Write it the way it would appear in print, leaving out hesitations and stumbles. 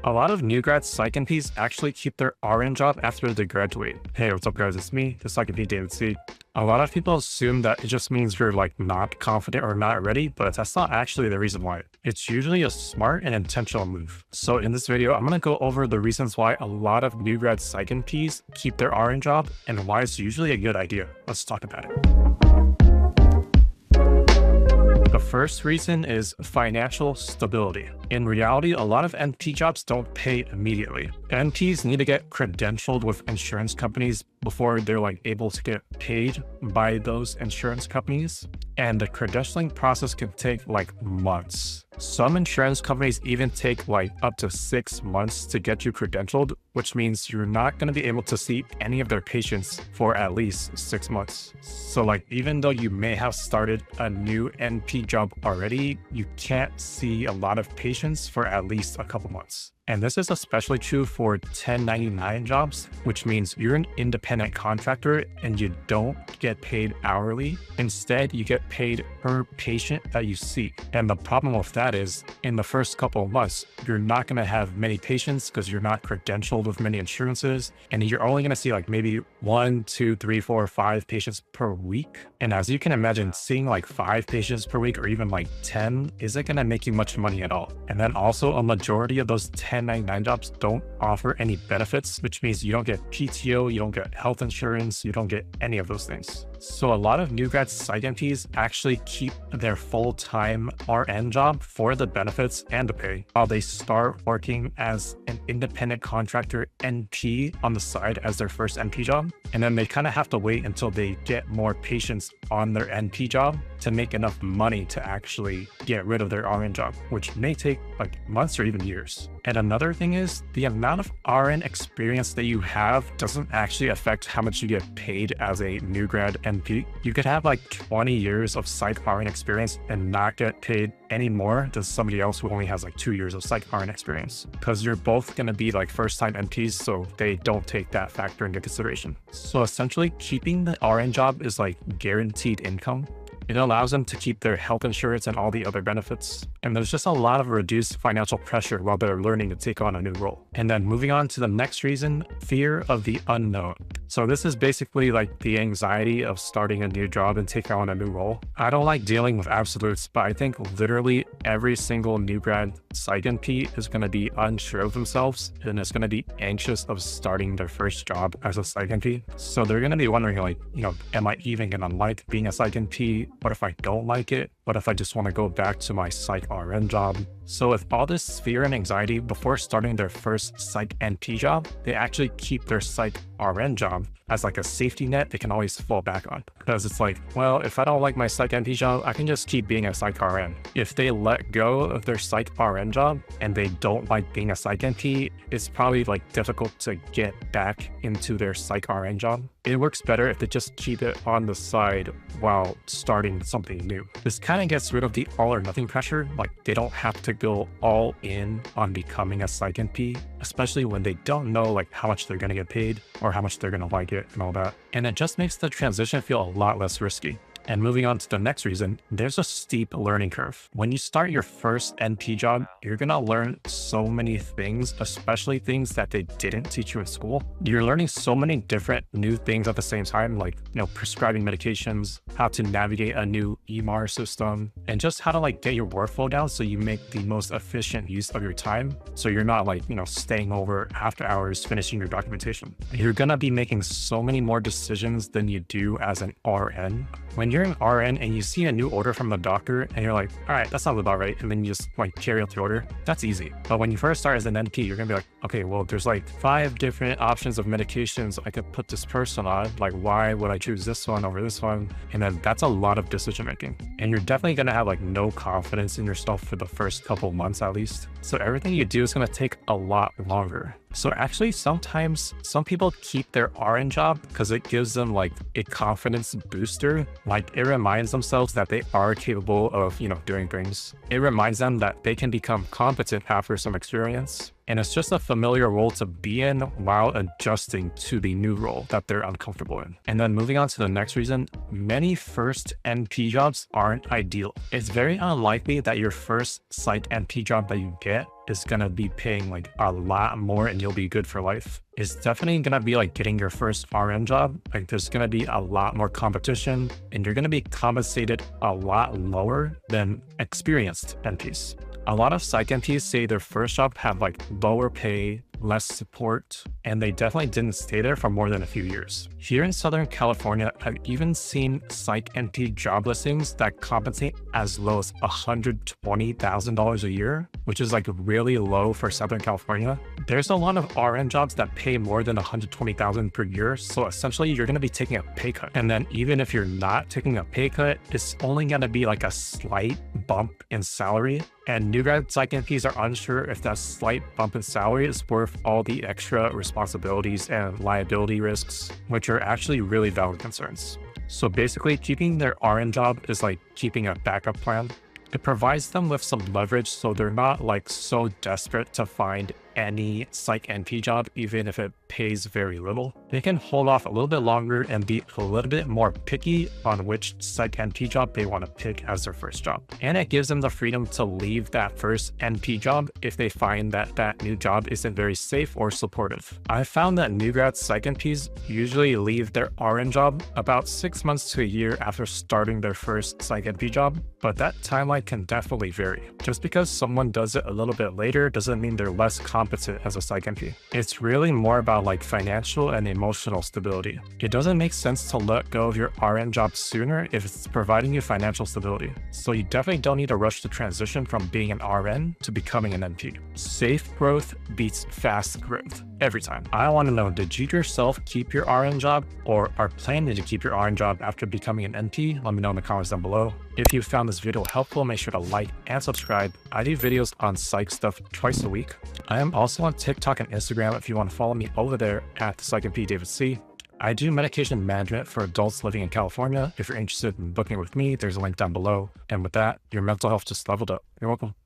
A lot of new grad Psych NPs actually keep their RN job after they graduate. Hey, what's up guys, it's me, the Psych NP David C. A lot of people assume that it just means you're like not confident or not ready, but that's not actually the reason why. It's usually a smart and intentional move. So in this video, I'm going to go over the reasons why a lot of new grad Psych NPs keep their RN job and why it's usually a good idea. Let's talk about it. The first reason is financial stability. In reality, a lot of NP jobs don't pay immediately. NPs need to get credentialed with insurance companies before they're able to get paid by those insurance companies. And the credentialing process can take months. Some insurance companies even take up to 6 months to get you credentialed, which means you're not going to be able to see any of their patients for at least 6 months. So even though you may have started a new NP job already, you can't see a lot of patients for at least a couple months. And this is especially true for 1099 jobs, which means you're an independent contractor and you don't get paid hourly. Instead, you get paid per patient that you see. And the problem with that is in the first couple of months, you're not going to have many patients because you're not credentialed with many insurances. And you're only going to see maybe 1, 2, 3, 4, 5 patients per week. And as you can imagine, seeing 5 patients per week or even 10 isn't going to make you much money at all. And then also a majority of those 1099 jobs don't offer any benefits, which means you don't get PTO, you don't get health insurance, you don't get any of those things. So a lot of new grad Psych NPs actually keep their full-time RN job for the benefits and the pay while they start working as an independent contractor NP on the side as their first NP job. And then they kind of have to wait until they get more patients on their NP job to make enough money to actually get rid of their RN job, which may take months or even years. And another thing is the amount of RN experience that you have doesn't actually affect how much you get paid as a new grad NP. You could have 20 years of Psych RN experience and not get paid any more than somebody else who only has 2 years of Psych RN experience, because you're both going to be first-time NPs, so they don't take that factor into consideration. So essentially, keeping the RN job is guaranteed income. It allows them to keep their health insurance and all the other benefits. And there's just a lot of reduced financial pressure while they're learning to take on a new role. And then moving on to the next reason, fear of the unknown. So this is basically the anxiety of starting a new job and taking on a new role. I don't like dealing with absolutes, but I think literally every single new grad Psych NP is going to be unsure of themselves and is going to be anxious of starting their first job as a Psych NP. So they're going to be wondering am I even going to like being a Psych NP? What if I don't like it? What if I just want to go back to my Psych RN job? So with all this fear and anxiety before starting their first Psych NP job, they actually keep their Psych RN job as a safety net they can always fall back on. Because it's well, if I don't like my Psych NP job, I can just keep being a Psych RN. If they let go of their Psych RN job and they don't like being a Psych NP, it's probably difficult to get back into their Psych RN job. It works better if they just keep it on the side while starting something new. This kind of gets rid of the all or nothing pressure. They don't have to go all in on becoming a Psych NP, especially when they don't know how much they're going to get paid or how much they're going to like it and all that. And it just makes the transition feel a lot less risky. And moving on to the next reason, there's a steep learning curve. When you start your first NP job, you're going to learn so many things, especially things that they didn't teach you in school. You're learning so many different new things at the same time, prescribing medications, how to navigate a new EMR system, and just how to get your workflow down so you make the most efficient use of your time. So you're not staying over after hours finishing your documentation. You're going to be making so many more decisions than you do as an RN. When you're an RN and you see a new order from the doctor and you're all right, that sounds about right. And then you just carry out the order. That's easy. But when you first start as an NP, you're going to be okay, well, there's 5 different options of medications I could put this person on. Why would I choose this one over this one? And then that's a lot of decision making. And you're definitely going to have no confidence in yourself for the first couple months at least. So everything you do is going to take a lot longer. So actually, sometimes some people keep their RN job because it gives them a confidence booster. It reminds themselves that they are capable of, doing things. It reminds them that they can become competent after some experience. And it's just a familiar role to be in while adjusting to the new role that they're uncomfortable in. And then moving on to the next reason, many first NP jobs aren't ideal. It's very unlikely that your first Psych NP job that you get is gonna be paying like a lot more and you'll be good for life. It's definitely gonna be like getting your first RN job. Like there's gonna be a lot more competition and you're gonna be compensated a lot lower than experienced NPs. A lot of Psych NPs say their first job have like lower pay, less support, and they definitely didn't stay there for more than a few years. Here in Southern California, I've even seen Psych NP job listings that compensate as low as $120,000 a year, which is like really low for Southern California. There's a lot of RN jobs that pay more than $120,000 per year, so essentially you're gonna be taking a pay cut. And then even if you're not taking a pay cut, it's only gonna be like a slight bump in salary. And new grad Psych NPs are unsure if that slight bump in salary is worth all the extra responsibilities and liability risks, which are actually really valid concerns. So basically, keeping their RN job is like keeping a backup plan. It provides them with some leverage so they're not like so desperate to find any Psych NP job, even if it pays very little. They can hold off a little bit longer and be a little bit more picky on which Psych NP job they want to pick as their first job. And it gives them the freedom to leave that first NP job if they find that that new job isn't very safe or supportive. I found that new grad Psych NPs usually leave their RN job about 6 months to a year after starting their first Psych NP job, but that timeline can definitely vary. Just because someone does it a little bit later doesn't mean they're less competent as a Psych NP. It's really more about like financial and emotional stability. It doesn't make sense to let go of your RN job sooner if it's providing you financial stability. So you definitely don't need to rush to transition from being an RN to becoming an NP. Safe growth beats fast growth every time. I want to know, did you yourself keep your RN job or are planning to keep your RN job after becoming an NP? Let me know in the comments down below. If you found this video helpful, make sure to like and subscribe. I do videos on psych stuff twice a week. I am also on TikTok and Instagram if you want to follow me over there at the Psych NP David C. I do medication management for adults living in California. If you're interested in booking with me, there's a link down below. And with that, your mental health just leveled up. You're welcome.